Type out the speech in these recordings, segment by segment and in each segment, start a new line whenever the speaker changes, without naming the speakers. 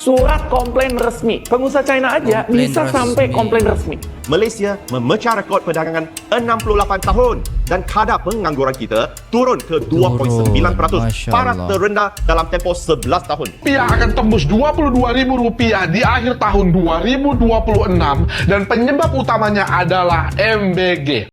Surat komplain resmi. Pengusaha China aja
Komplain
bisa
resmi.
sampai komplain resmi.
Malaysia memecah rekod perdagangan 68 tahun dan kadar pengangguran kita turun ke 2.9%,
Masya
parah
Allah.
terendah dalam tempoh 11 tahun.
Rupiah akan tembus Rp22.000 di akhir tahun 2026 dan penyebab utamanya adalah MBG.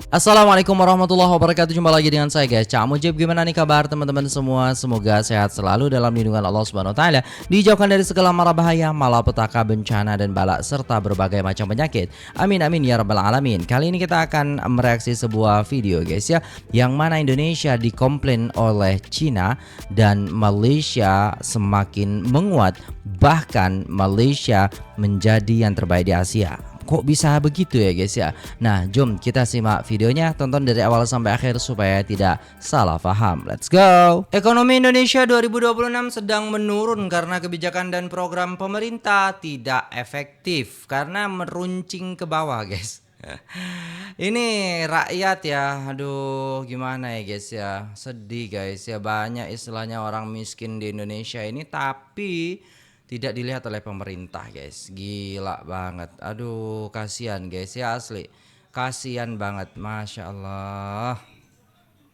Assalamualaikum warahmatullahi wabarakatuh. Jumpa lagi dengan saya guys, Cak Mujib. Gimana nih kabar teman-teman semua? Semoga sehat selalu dalam lindungan Allah Subhanahu wa taala, dijauhkan dari segala mara bahaya, malapetaka, bencana dan bala serta berbagai macam penyakit. Amin amin ya rabbal alamin. Kali ini kita akan mereaksi sebuah video guys ya, yang mana Indonesia dikomplain oleh Cina dan Malaysia semakin menguat, bahkan Malaysia menjadi yang terbaik di Asia. Kok bisa begitu ya guys ya? Nah, jom kita simak videonya, tonton dari awal sampai akhir supaya tidak salah paham. Let's go. Ekonomi Indonesia 2026 sedang menurun karena kebijakan dan program pemerintah tidak efektif karena meruncing ke bawah guys. Ini rakyat ya, aduh gimana ya guys ya, sedih guys ya, banyak istilahnya orang miskin di Indonesia ini tapi tidak dilihat oleh pemerintah guys. Gila banget. Aduh kasihan guys ya, asli kasihan banget. Masya Allah,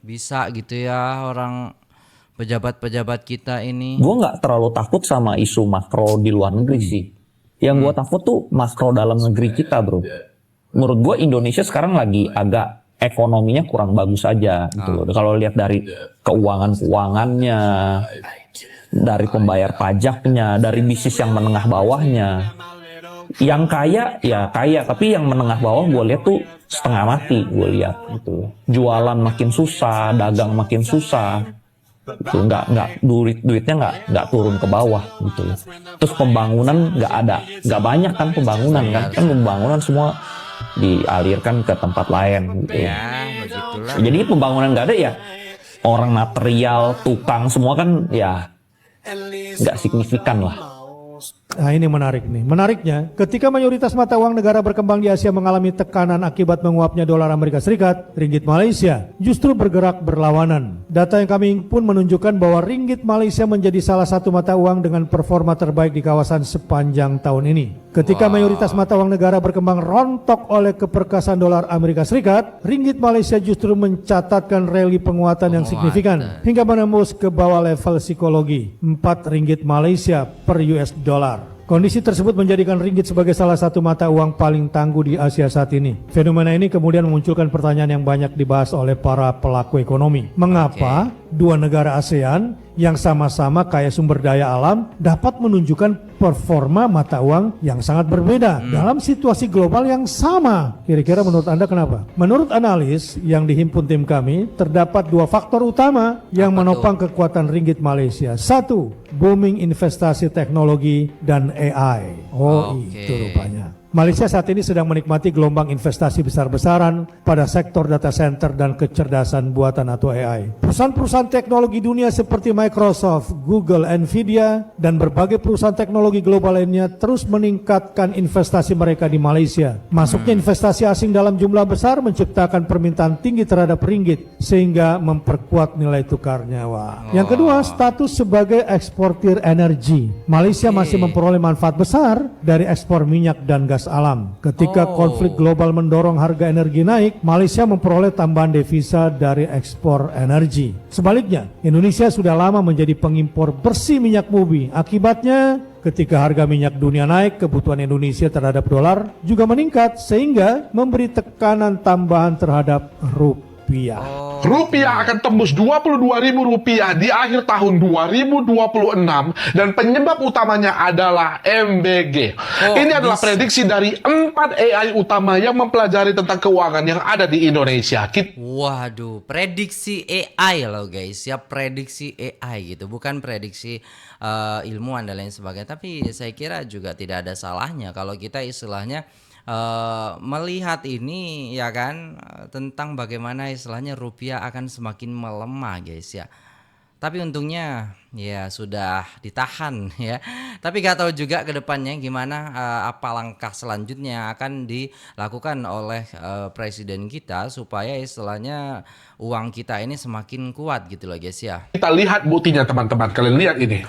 bisa gitu ya orang pejabat-pejabat kita ini.
Gue nggak terlalu takut sama isu makro di luar negeri sih. Yang gue takut tuh makro dalam negeri kita bro. Menurut gue Indonesia sekarang lagi agak ekonominya kurang bagus aja gitu loh. Kalau lihat dari keuangannya, dari pembayar pajaknya, dari bisnis yang menengah bawahnya. Yang kaya ya kaya, tapi yang menengah bawah gue lihat tuh setengah mati gue lihat gitu. Jualan makin susah, dagang makin susah. Itu nggak duitnya nggak turun ke bawah gitu. Terus pembangunan nggak ada, nggak banyak kan pembangunan kan pembangunan semua dialirkan ke tempat lain gitu.
Ya begitulah.
Jadi pembangunan nggak ada ya, orang material, tukang semua kan ya nggak signifikan lah.
Nah ini menarik nih. Menariknya, ketika mayoritas mata uang negara berkembang di Asia mengalami tekanan akibat menguapnya dolar Amerika Serikat, ringgit Malaysia justru bergerak berlawanan. Data yang kami pun menunjukkan bahwa ringgit Malaysia menjadi salah satu mata uang dengan performa terbaik di kawasan sepanjang tahun ini. Ketika mayoritas mata uang negara berkembang rontok oleh keperkasan dolar Amerika Serikat, ringgit Malaysia justru mencatatkan rally penguatan yang signifikan hingga menembus ke bawah level psikologi 4 ringgit Malaysia per US dollar. Kondisi tersebut menjadikan ringgit sebagai salah satu mata uang paling tangguh di Asia saat ini. Fenomena ini kemudian memunculkan pertanyaan yang banyak dibahas oleh para pelaku ekonomi. Mengapa dua negara ASEAN yang sama-sama kaya sumber daya alam dapat menunjukkan performa mata uang yang sangat berbeda dalam situasi global yang sama? Kira-kira menurut Anda kenapa? Menurut analis yang dihimpun tim kami, terdapat dua faktor utama yang menopang kekuatan ringgit Malaysia. Satu, booming investasi teknologi dan AI. Itu rupanya. Malaysia saat ini sedang menikmati gelombang investasi besar-besaran pada sektor data center dan kecerdasan buatan atau AI. Perusahaan-perusahaan teknologi dunia seperti Microsoft, Google, Nvidia, dan berbagai perusahaan teknologi global lainnya terus meningkatkan investasi mereka di Malaysia. Masuknya investasi asing dalam jumlah besar menciptakan permintaan tinggi terhadap ringgit sehingga memperkuat nilai tukarnya. Yang kedua, status sebagai eksportir energi. Malaysia masih memperoleh manfaat besar dari ekspor minyak dan gas alam. Ketika konflik global mendorong harga energi naik, Malaysia memperoleh tambahan devisa dari ekspor energi. Sebaliknya, Indonesia sudah lama menjadi pengimpor bersih minyak bumi. Akibatnya, ketika harga minyak dunia naik, kebutuhan Indonesia terhadap dolar juga meningkat sehingga memberi tekanan tambahan terhadap rupiah.
Rupiah akan tembus Rp22.000 di akhir tahun 2026 dan penyebab utamanya adalah MBG. Ini adalah prediksi dari 4 AI utama yang mempelajari tentang keuangan yang ada di Indonesia.
Waduh, prediksi AI loh guys ya, prediksi AI gitu, bukan prediksi ilmuwan dan lain sebagainya. Tapi saya kira juga tidak ada salahnya kalau kita istilahnya melihat ini ya kan, tentang bagaimana istilahnya rupiah akan semakin melemah guys ya. Tapi untungnya Ya sudah ditahan ya. Tapi nggak tahu juga ke depannya gimana, apa langkah selanjutnya akan dilakukan oleh presiden kita supaya istilahnya uang kita ini semakin kuat gitu loh guys ya.
Kita lihat buktinya teman-teman, kalian lihat ini.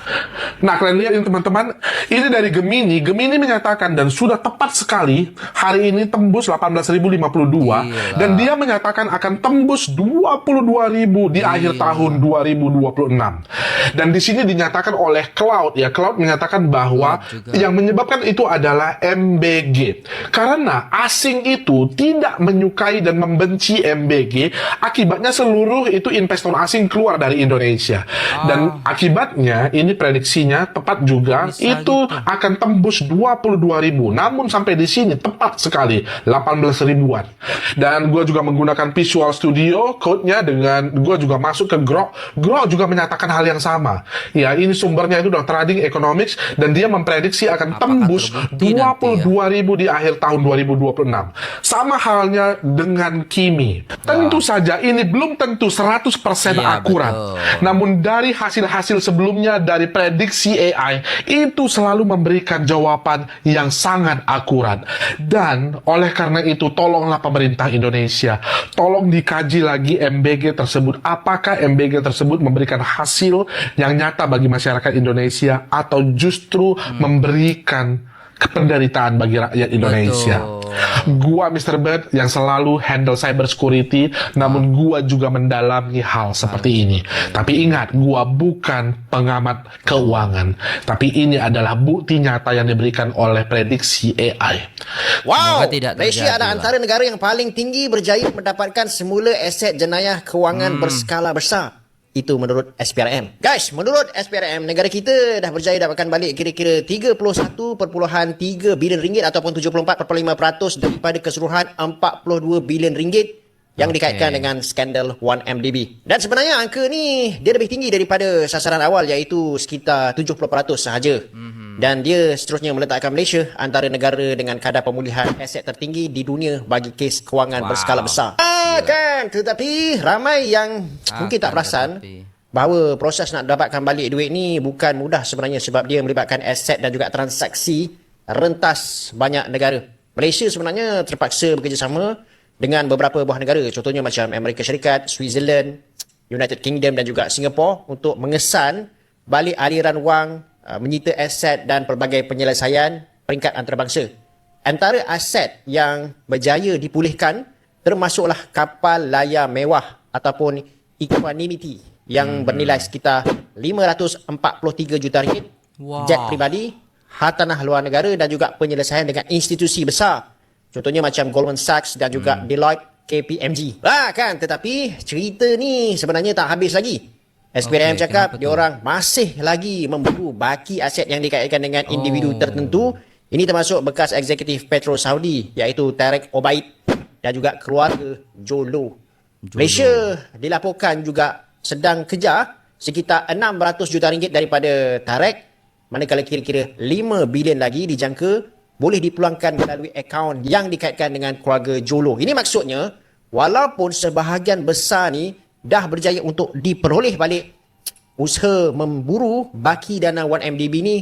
Nah kalian lihat ini teman-teman, ini dari Gemini. Gemini menyatakan dan sudah tepat sekali hari ini tembus 18.052 dan dia menyatakan akan tembus 22.000 di akhir tahun 2026. Dan di sini dinyatakan oleh Cloud ya, Cloud menyatakan bahwa yang menyebabkan itu adalah MBG. Karena asing itu tidak menyukai dan membenci MBG, akibatnya seluruh itu investor asing keluar dari Indonesia. Dan akibatnya ini prediksinya tepat juga
Bisa
itu
gitu.
akan tembus 22.000. Namun sampai di sini tepat sekali 18.000-an. Dan gue juga menggunakan Visual Studio code-nya dengan gue juga masuk ke Grok. Grok juga menyatakan hal yang sama. Ya, ini sumbernya itu udah Trading Economics dan dia memprediksi akan tembus
terbukti nanti
22.000 di akhir tahun 2026. Sama halnya dengan Kimi. Tentu saja ini belum tentu 100%
Iya,
akurat.
betul.
Namun dari hasil-hasil sebelumnya dari prediksi AI itu selalu memberikan jawaban yang sangat akurat. Dan oleh karena itu tolonglah pemerintah Indonesia, tolong dikaji lagi MBG tersebut. Apakah MBG tersebut memberikan hasil yang nyata bagi masyarakat Indonesia atau justru memberikan penderitaan bagi rakyat Indonesia. Gua Mr. Bird yang selalu handle cyber security, namun gua juga mendalami hal seperti ini. Tapi ingat, gua bukan pengamat keuangan, tapi ini adalah bukti nyata yang diberikan oleh prediksi AI.
Wow,
Semoga tidak
Malaysia
terjadi
adalah
lah.
antara negara yang paling tinggi berjaya mendapatkan semula aset jenayah kewangan berskala besar. Itu menurut SPRM. Guys, menurut SPRM, negara kita dah berjaya dapatkan balik kira-kira 31.3 bilion ringgit ataupun 74.5% daripada keseluruhan 42 bilion ringgit yang dikaitkan dengan skandal 1MDB. Dan sebenarnya angka ni dia lebih tinggi daripada sasaran awal iaitu sekitar 70% sahaja. Dan dia seterusnya meletakkan Malaysia antara negara dengan kadar pemulihan aset tertinggi di dunia bagi kes kewangan berskala besar. Kan, tetapi ramai yang mungkin tak perasan bahawa proses nak dapatkan balik duit ni bukan mudah sebenarnya sebab dia melibatkan aset dan juga transaksi rentas banyak negara. Malaysia sebenarnya terpaksa bekerjasama dengan beberapa buah negara, contohnya macam Amerika Syarikat, Switzerland, United Kingdom dan juga Singapura untuk mengesan balik aliran wang, menyita aset dan pelbagai penyelesaian peringkat antarabangsa. Antara aset yang berjaya dipulihkan termasuklah kapal layar mewah ataupun Equanimity yang bernilai sekitar 543 juta ringgit, jet pribadi, hartanah luar negara dan juga penyelesaian dengan institusi besar. Contohnya macam Goldman Sachs dan juga Deloitte KPMG. Kan, tetapi cerita ni sebenarnya tak habis lagi. SPRM cakap diorang masih lagi memburu baki aset yang dikaitkan dengan individu tertentu. Ini termasuk bekas eksekutif Petro Saudi iaitu Tarek Obaid dan juga keluarga Jolo. Malaysia dilaporkan juga sedang kejar sekitar 600 juta ringgit daripada Tarek, manakala kira-kira 5 bilion lagi dijangka boleh dipulangkan melalui akaun yang dikaitkan dengan keluarga Jolo. Ini maksudnya, walaupun sebahagian besar ni dah berjaya untuk diperoleh balik, usaha memburu baki dana 1MDB ni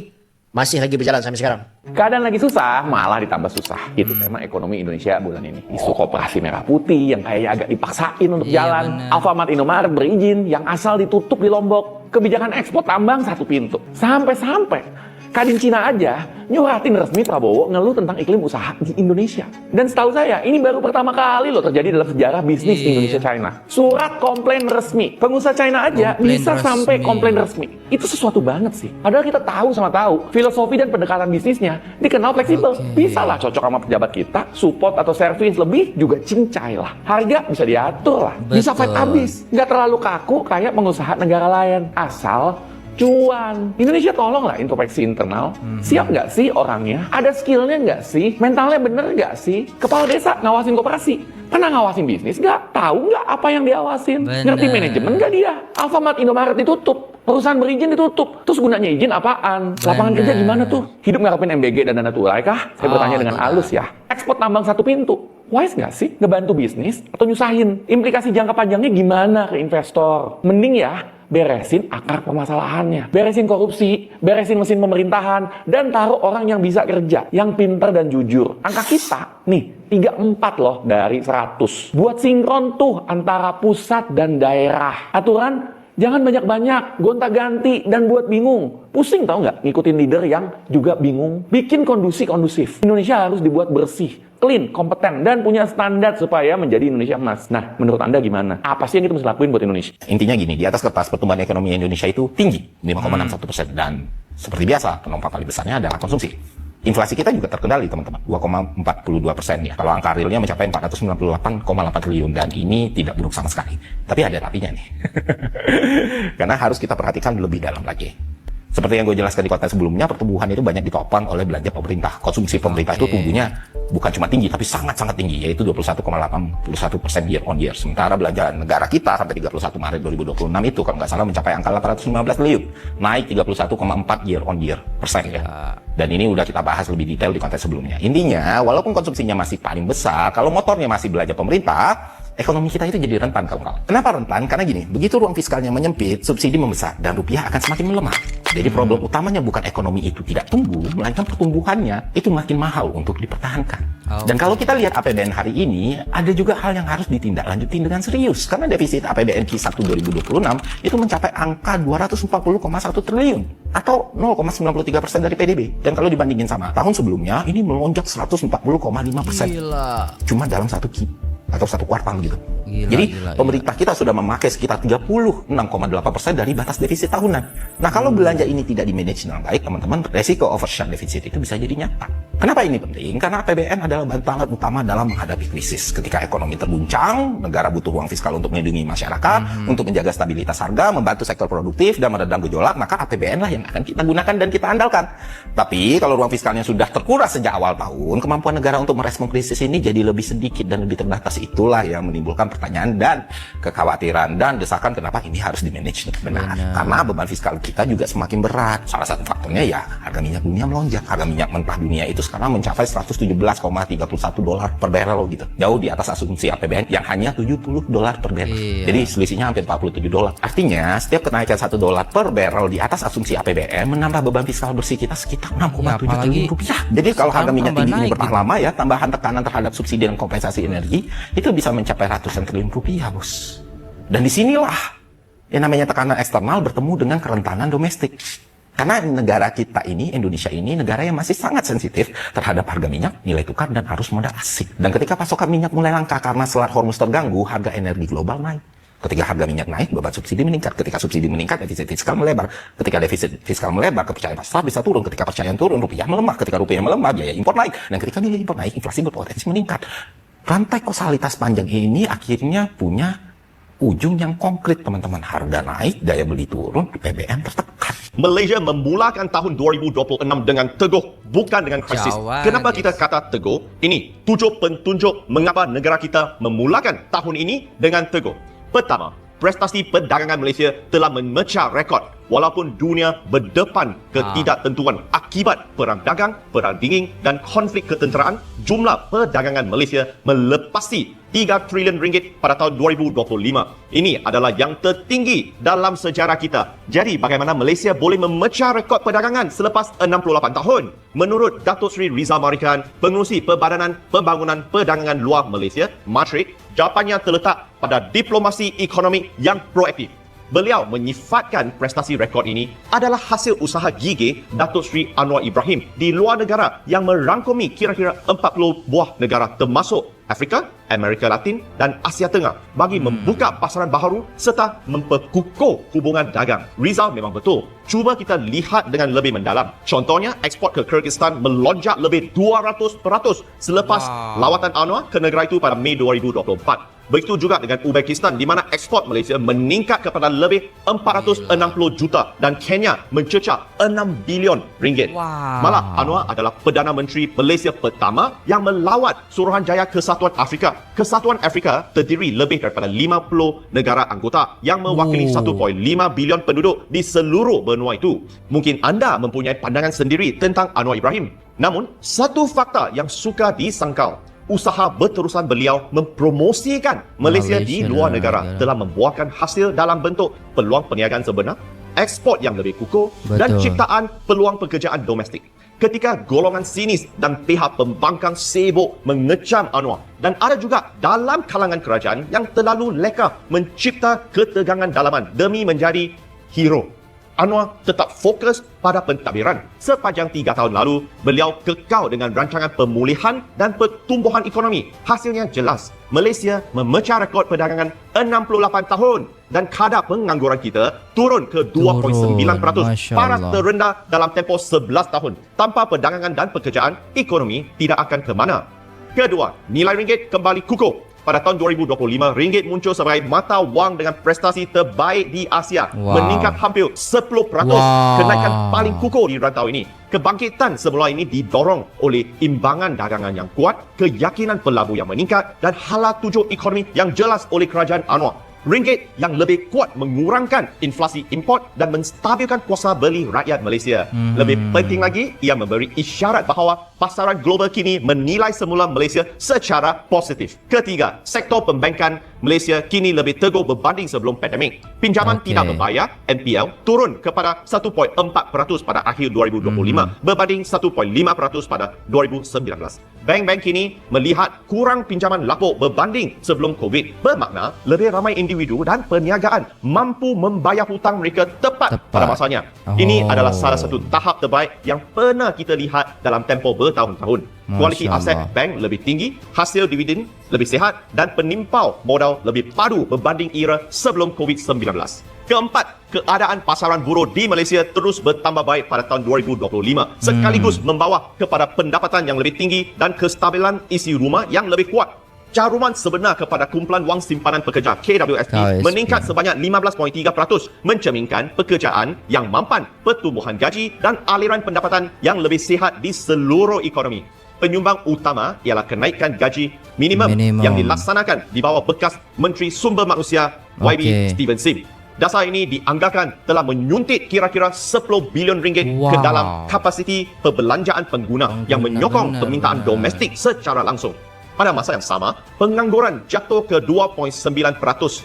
masih lagi berjalan sampai sekarang.
Keadaan lagi susah, malah ditambah susah. Itu tema ekonomi Indonesia bulan ini. Isu koperasi merah putih yang kayaknya agak dipaksain untuk jalan.
Bener.
Alfamart Indomaret berizin, yang asal ditutup di Lombok. Kebijakan ekspor tambang satu pintu. Sampai-sampai Kadin Cina aja nyuratin resmi Prabowo ngeluh tentang iklim usaha di Indonesia. Dan setahu saya, ini baru pertama kali loh terjadi dalam sejarah bisnis Indonesia-China. Surat komplain resmi. Pengusaha China aja
Komplain
bisa
resmi.
sampai komplain resmi. Itu sesuatu banget sih. Padahal kita tahu sama tahu, filosofi dan pendekatan bisnisnya dikenal fleksibel. Bisa lah cocok sama pejabat kita, support atau servis lebih juga cincai lah. Harga bisa diatur lah. Bisa
Betul.
fight abis. Nggak terlalu kaku kayak pengusaha negara lain. Asal cuan. Indonesia tolonglah introspeksi internal. Siap nggak sih orangnya? Ada skillnya nggak sih? Mentalnya bener nggak sih? Kepala desa ngawasin koperasi. Pernah ngawasin bisnis nggak? Tahu nggak apa yang diawasin?
Bener.
Ngerti manajemen nggak dia? Alfamart Indomaret ditutup. Perusahaan berizin ditutup. Terus gunanya izin apaan? Lapangan
Bener.
kerja gimana tuh? Hidup ngarepin MBG dan dana tunai kah? Saya bertanya dengan
tidak.
halus ya. Ekspor tambang satu pintu. Wise nggak sih ngebantu bisnis atau nyusahin? Implikasi jangka panjangnya gimana ke investor? Mending ya beresin akar permasalahannya. Beresin korupsi, beresin mesin pemerintahan, dan taruh orang yang bisa kerja, yang pintar dan jujur. Angka kita, nih, 34 loh dari 100. Buat sinkron tuh antara pusat dan daerah. Aturan, jangan banyak-banyak, gonta-ganti, dan buat bingung. Pusing tau nggak ngikutin leader yang juga bingung? Bikin kondusif. Indonesia harus dibuat bersih, clean, kompeten, dan punya standar supaya menjadi Indonesia emas. Nah, menurut Anda gimana? Apa sih yang kita mesti lakuin buat Indonesia?
Intinya gini, di atas kertas pertumbuhan ekonomi Indonesia itu tinggi, 5,61%. Dan seperti biasa, penopang paling besarnya adalah konsumsi. Inflasi kita juga terkendali, teman-teman, 2,42% ya. Kalau angka realnya mencapai 498,8 triliun, dan ini tidak buruk sama sekali. Tapi ada tapinya nih. Karena harus kita perhatikan lebih dalam lagi. Seperti yang gue jelaskan di konten sebelumnya, pertumbuhan itu banyak ditopang oleh belanja pemerintah. Konsumsi pemerintah itu tumbuhnya bukan cuma tinggi, tapi sangat-sangat tinggi, yaitu 21,81% year on year. Sementara belanja negara kita sampai 31 Maret 2026 itu, kalau nggak salah, mencapai angka 815 triliun. Naik 31,4 year on year persen ya. Dan ini udah kita bahas lebih detail di konten sebelumnya. Intinya, walaupun konsumsinya masih paling besar, kalau motornya masih belanja pemerintah, ekonomi kita itu jadi rentan, kawan-kawan. Kenapa rentan? Karena gini, begitu ruang fiskalnya menyempit, subsidi membesar, dan rupiah akan semakin melemah. Jadi problem utamanya bukan ekonomi itu tidak tumbuh, melainkan pertumbuhannya itu makin mahal untuk dipertahankan. Dan kalau kita lihat APBN hari ini, ada juga hal yang harus ditindaklanjuti dengan serius. Karena defisit APBN Q1 2026 itu mencapai angka 240,1 triliun. Atau 0,93% dari PDB. Dan kalau dibandingin sama tahun sebelumnya, ini melonjak 140,5%.
Gila.
Cuma dalam satu atau satu kuartal gitu. Jadi
Gila.
pemerintah kita sudah memakai sekitar 36,8% dari batas defisit tahunan. Nah, kalau belanja ini tidak di-manage dengan baik, teman-teman, resiko overshot defisit itu bisa jadi nyata. Kenapa ini penting? Karena APBN adalah bantalan utama dalam menghadapi krisis. Ketika ekonomi terguncang, negara butuh uang fiskal untuk melindungi masyarakat, untuk menjaga stabilitas harga, membantu sektor produktif, dan meredam gejolak, maka APBN lah yang akan kita gunakan dan kita andalkan. Tapi kalau ruang fiskalnya sudah terkuras sejak awal tahun, kemampuan negara untuk merespon krisis ini jadi lebih sedikit dan lebih terbatas. Itulah yang menimbulkan pertanyaan dan kekhawatiran dan desakan kenapa ini harus di-manage dengan benar. Karena beban fiskal kita juga semakin berat. Salah satu faktornya ya harga minyak dunia melonjak. Harga minyak mentah dunia itu sekarang mencapai 117,31 dolar per barrel gitu. Jauh di atas asumsi APBN yang hanya 70 dolar per barrel. Jadi selisihnya hampir 47 dolar. Artinya setiap kenaikan 1 dolar per barrel di atas asumsi APBN menambah beban fiskal bersih kita sekitar 6,7 triliun rupiah. Jadi kalau harga minyak tinggi ini bertahan lama ya, tambahan tekanan terhadap subsidi dan kompensasi energi itu bisa mencapai ratusan triliun rupiah, bos. Dan disinilah yang namanya tekanan eksternal bertemu dengan kerentanan domestik. Karena negara kita ini, Indonesia ini, negara yang masih sangat sensitif terhadap harga minyak, nilai tukar, dan arus modal asing. Dan ketika pasokan minyak mulai langka karena Selat Hormuz terganggu, harga energi global naik. Ketika harga minyak naik, beban subsidi meningkat. Ketika subsidi meningkat, defisit fiskal melebar. Ketika defisit fiskal melebar, kepercayaan pasar bisa turun. Ketika kepercayaan turun, rupiah melemah. Ketika rupiah melemah, biaya impor naik. Dan ketika biaya impor naik, inflasi berpotensi meningkat. Rantai kausalitas panjang ini akhirnya punya ujung yang konkret, teman-teman. Harga naik, daya beli turun, APBN tertekan.
Malaysia memulakan tahun 2026 dengan teguh, bukan dengan krisis. Kenapa kita kata teguh? Ini 7 petunjuk mengapa negara kita memulakan tahun ini dengan teguh. Pertama, prestasi perdagangan Malaysia telah memecah rekod walaupun dunia berdepan ketidaktentuan akibat perang dagang, perang dingin, dan konflik ketenteraan. Jumlah perdagangan Malaysia melepasi 3 triliun ringgit pada tahun 2025. Ini adalah yang tertinggi dalam sejarah kita. Jadi bagaimana Malaysia boleh memecah rekod perdagangan selepas 68 tahun? Menurut Datuk Seri Rizal Marikan, Pengerusi Perbadanan Pembangunan Perdagangan Luar Malaysia, MATRIK, jawapannya terletak pada diplomasi ekonomi yang proaktif. Beliau menyifatkan prestasi rekod ini adalah hasil usaha gigih Datuk Seri Anwar Ibrahim di luar negara yang merangkumi kira-kira 40 buah negara termasuk Afrika, Amerika Latin, dan Asia Tengah bagi membuka pasaran baharu serta memperkukuh hubungan dagang. Rizal memang betul. Cuba kita lihat dengan lebih mendalam. Contohnya, ekspor ke Kyrgyzstan melonjak lebih 200% selepas lawatan Anwar ke negara itu pada Mei 2024. Begitu juga dengan Uzbekistan di mana ekspor Malaysia meningkat kepada lebih 460 juta dan Kenya mencecah 6 bilion ringgit. Malah Anwar adalah Perdana Menteri Malaysia pertama yang melawat Suruhanjaya Kesatuan Afrika. Kesatuan Afrika terdiri lebih daripada 50 negara anggota yang mewakili 1.5 bilion penduduk di seluruh benua itu. Mungkin anda mempunyai pandangan sendiri tentang Anwar Ibrahim. Namun, satu fakta yang suka disangkal, usaha berterusan beliau mempromosikan Malaysia di luar negara telah membuahkan hasil dalam bentuk peluang perniagaan sebenar, ekspor yang lebih kukuh dan ciptaan peluang pekerjaan domestik. Ketika golongan sinis dan pihak pembangkang sibuk mengecam Anwar, dan ada juga dalam kalangan kerajaan yang terlalu leka mencipta ketegangan dalaman demi menjadi hero, Anwar tetap fokus pada pentadbiran. Sepanjang 3 tahun lalu, beliau kekal dengan rancangan pemulihan dan pertumbuhan ekonomi. Hasilnya jelas, Malaysia memecah rekod perdagangan 68 tahun dan kadar pengangguran kita turun ke 2.9%, paras terendah dalam tempoh 11 tahun. Tanpa perdagangan dan pekerjaan, ekonomi tidak akan ke mana. Kedua, nilai ringgit kembali kukuh. Pada tahun 2025, ringgit muncul sebagai mata wang dengan prestasi terbaik di Asia, meningkat hampir 10%, kenaikan paling kukuh di rantau ini. Kebangkitan semula ini didorong oleh imbangan dagangan yang kuat, keyakinan pelabur yang meningkat dan hala tuju ekonomi yang jelas oleh kerajaan Anwar. Ringgit yang lebih kuat mengurangkan inflasi import dan menstabilkan kuasa beli rakyat Malaysia. Lebih penting lagi, ia memberi isyarat bahawa pasaran global kini menilai semula Malaysia secara positif. Ketiga, sektor perbankan Malaysia kini lebih teguh berbanding sebelum pandemik. Pinjaman tidak berbayar (NPL) turun kepada 1.4% pada akhir 2025 berbanding 1.5% pada 2019. Bank-bank kini melihat kurang pinjaman lapuk berbanding sebelum COVID. Bermakna lebih ramai individu dan perniagaan mampu membayar hutang mereka tepat pada masanya. Ini adalah salah satu tahap terbaik yang pernah kita lihat dalam tempoh bertahun-tahun. Kualiti aset bank lebih tinggi, hasil dividen lebih sihat dan penimpau modal lebih padu berbanding era sebelum COVID-19. Keempat, keadaan pasaran buruh di Malaysia terus bertambah baik pada tahun 2025 sekaligus membawa kepada pendapatan yang lebih tinggi dan kestabilan isi rumah yang lebih kuat. Caruman sebenar kepada kumpulan wang simpanan pekerja KWSP meningkat sebanyak 15.3%, mencerminkan pekerjaan yang mampan, pertumbuhan gaji dan aliran pendapatan yang lebih sihat di seluruh ekonomi. Penyumbang utama ialah kenaikan gaji minimum yang dilaksanakan di bawah bekas Menteri Sumber Manusia YB Steven Sim. Dasar ini dianggarkan telah menyuntik kira-kira 10 bilion ringgit ke dalam kapasiti perbelanjaan pengguna yang menyokong permintaan domestik secara langsung. Pada masa yang sama, pengangguran jatuh ke 2.9%,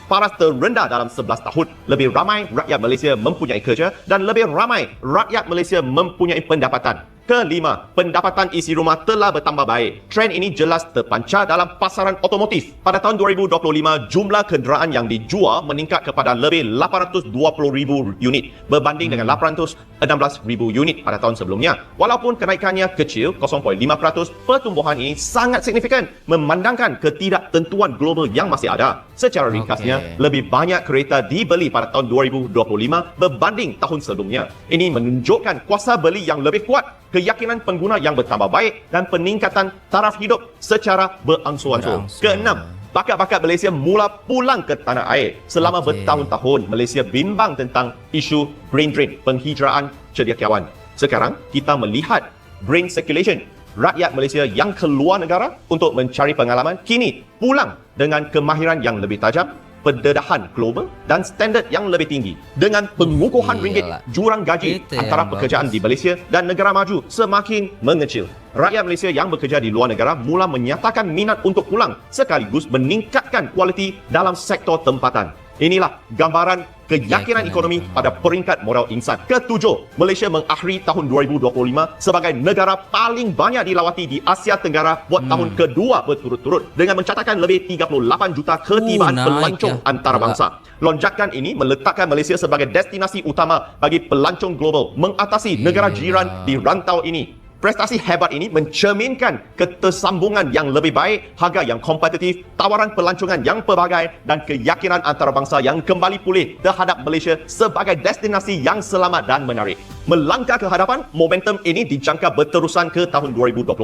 paras terendah dalam 11 tahun. Lebih ramai rakyat Malaysia mempunyai kerja dan lebih ramai rakyat Malaysia mempunyai pendapatan. Kelima, pendapatan isi rumah telah bertambah baik. Trend ini jelas terpancar dalam pasaran otomotif. Pada tahun 2025, jumlah kenderaan yang dijual meningkat kepada lebih 820,000 unit berbanding dengan 816,000 unit pada tahun sebelumnya. Walaupun kenaikannya kecil, 0.5%, pertumbuhan ini sangat signifikan memandangkan ketidaktentuan global yang masih ada. Secara ringkasnya, lebih banyak kereta dibeli pada tahun 2025 berbanding tahun sebelumnya. Ini menunjukkan kuasa beli yang lebih kuat, keyakinan pengguna yang bertambah baik dan peningkatan taraf hidup secara berangsur-angsur. Keenam, bakat-bakat Malaysia mula pulang ke tanah air. Selama bertahun-tahun, Malaysia bimbang tentang isu brain drain, penghijraan cendekiawan. Sekarang, kita melihat brain circulation. Rakyat Malaysia yang keluar negara untuk mencari pengalaman kini pulang dengan kemahiran yang lebih tajam, pendedahan global dan standard yang lebih tinggi. Dengan pengukuhan ringgit, jurang gaji antara pekerjaan di Malaysia dan negara maju semakin mengecil. Rakyat Malaysia yang bekerja di luar negara mula menyatakan minat untuk pulang sekaligus meningkatkan kualiti dalam sektor tempatan. Inilah gambaran keyakinan ekonomi pada peringkat moral insan. Ketujuh, Malaysia mengakhiri tahun 2025 sebagai negara paling banyak dilawati di Asia Tenggara buat tahun kedua berturut-turut dengan mencatatkan lebih 38 juta ketibaan pelancong antarabangsa. Lonjakan ini meletakkan Malaysia sebagai destinasi utama bagi pelancong global mengatasi negara jiran di rantau ini. Prestasi hebat ini mencerminkan ketersambungan yang lebih baik, harga yang kompetitif, tawaran pelancongan yang pelbagai dan keyakinan antarabangsa yang kembali pulih terhadap Malaysia sebagai destinasi yang selamat dan menarik. Melangkah ke hadapan, momentum ini dijangka berterusan ke tahun 2026.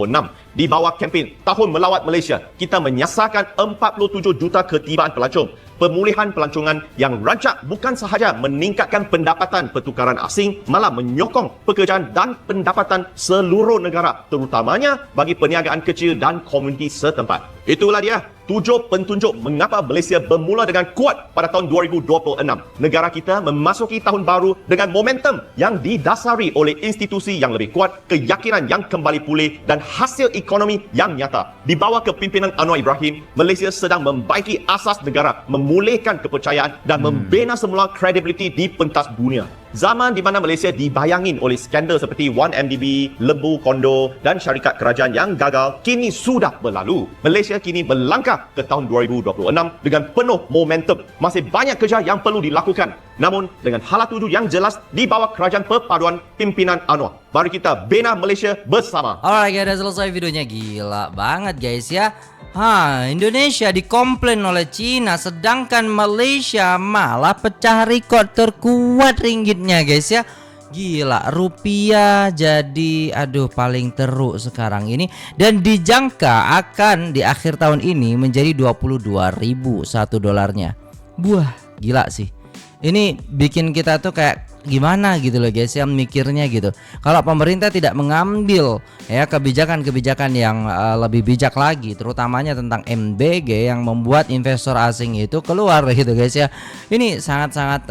Di bawah kempen Tahun Melawat Malaysia, kita menyasarkan 47 juta ketibaan pelancong. Pemulihan pelancongan yang rancak bukan sahaja meningkatkan pendapatan pertukaran asing, malah menyokong pekerjaan dan pendapatan seluruh negara, terutamanya bagi perniagaan kecil dan komuniti setempat. Itulah dia 7 pentunjuk mengapa Malaysia bermula dengan kuat pada tahun 2026. Negara kita memasuki tahun baru dengan momentum yang didasari oleh institusi yang lebih kuat, keyakinan yang kembali pulih dan hasil ekonomi yang nyata. Di bawah kepimpinan Anwar Ibrahim, Malaysia sedang membaiki asas negara, memulihkan kepercayaan dan membina semula kredibiliti di pentas dunia. Zaman di mana Malaysia dibayangin oleh skandal seperti 1MDB, Lembu Kondo dan syarikat kerajaan yang gagal kini sudah berlalu. Malaysia kini melangkah ke tahun 2026 dengan penuh momentum. Masih banyak kerja yang perlu dilakukan. Namun dengan hala tuju yang jelas di bawah kerajaan perpaduan pimpinan Anwar. Mari kita bina Malaysia bersama.
Alright guys, udah selesai videonya. Gila banget guys ya. Indonesia dikomplain oleh Cina, sedangkan Malaysia malah pecah rekor terkuat ringgitnya guys ya. Gila, rupiah jadi paling teruk sekarang ini, dan dijangka akan di akhir tahun ini menjadi 22.000 1 dolarnya. Buah, gila sih. Ini bikin kita tuh kayak gimana gitu loh guys ya, mikirnya gitu. Kalau pemerintah tidak mengambil ya kebijakan-kebijakan yang lebih bijak lagi, terutamanya tentang MBG yang membuat investor asing itu keluar gitu guys ya. Ini sangat-sangat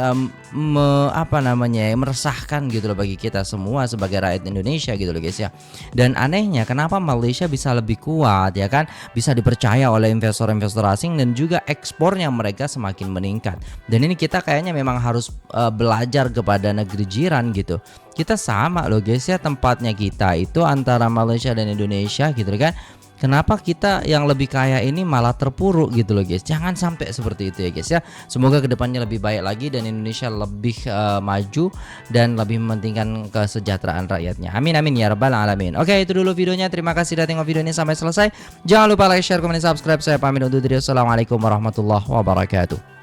meresahkan gitu loh bagi kita semua sebagai rakyat Indonesia gitu loh guys ya. Dan anehnya kenapa Malaysia bisa lebih kuat ya kan, bisa dipercaya oleh investor-investor asing dan juga ekspornya mereka semakin meningkat. Dan ini kita kayaknya memang harus belajar kepada negeri jiran gitu. Kita sama loh guys ya, tempatnya kita itu antara Malaysia dan Indonesia gitu kan. Kenapa kita yang lebih kaya ini malah terpuruk gitu loh guys. Jangan sampai seperti itu ya guys ya. Semoga kedepannya lebih baik lagi dan Indonesia lebih maju dan lebih mementingkan kesejahteraan rakyatnya. Amin amin ya rabbal alamin. Oke, itu dulu videonya. Terima kasih sudah tengok video ini sampai selesai. Jangan lupa like, share, komen, dan subscribe. Saya pamit undur diri. Assalamualaikum warahmatullahi wabarakatuh.